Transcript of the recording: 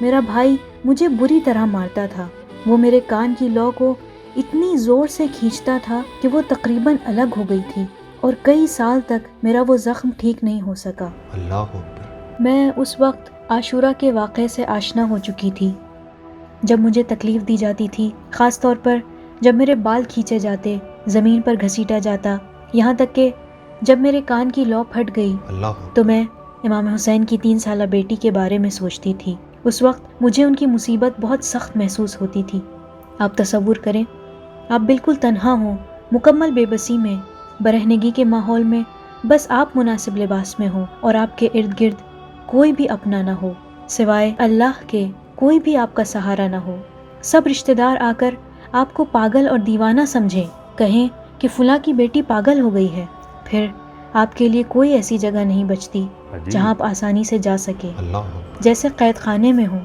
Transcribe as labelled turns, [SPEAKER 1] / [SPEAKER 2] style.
[SPEAKER 1] میرا بھائی مجھے بری طرح مارتا تھا۔ وہ میرے کان کی لو کو اتنی زور سے کھینچتا تھا کہ وہ تقریباً الگ ہو گئی تھی اور کئی سال تک میرا وہ زخم ٹھیک نہیں ہو سکا۔
[SPEAKER 2] اللہ اکبر۔
[SPEAKER 1] میں اس وقت عاشورہ کے واقعے سے آشنا ہو چکی تھی، جب مجھے تکلیف دی جاتی تھی، خاص طور پر جب میرے بال کھینچے جاتے، زمین پر گھسیٹا جاتا، یہاں تک کہ جب میرے کان کی لو پھٹ گئی
[SPEAKER 2] اللہ اکبر۔
[SPEAKER 1] تو میں امام حسین کی 3 سالہ بیٹی کے بارے میں سوچتی تھی۔ اس وقت مجھے ان کی مصیبت بہت سخت محسوس ہوتی تھی۔ آپ تصور کریں، آپ بالکل تنہا ہوں، مکمل بے بسی میں، برہنگی کے ماحول میں، بس آپ مناسب لباس میں ہوں اور آپ کے ارد گرد کوئی بھی اپنا نہ ہو سوائے اللہ کے، کوئی بھی آپ کا سہارا نہ ہو۔ سب رشتہ دار آ کر آپ کو پاگل اور دیوانہ سمجھیں، کہیں کہ فلاں کی بیٹی پاگل ہو گئی ہے، پھر آپ کے لیے کوئی ایسی جگہ نہیں بچتی جہاں آپ آسانی سے جا سکیں،
[SPEAKER 2] اللہ اکبر۔
[SPEAKER 1] جیسے قید خانے میں ہوں۔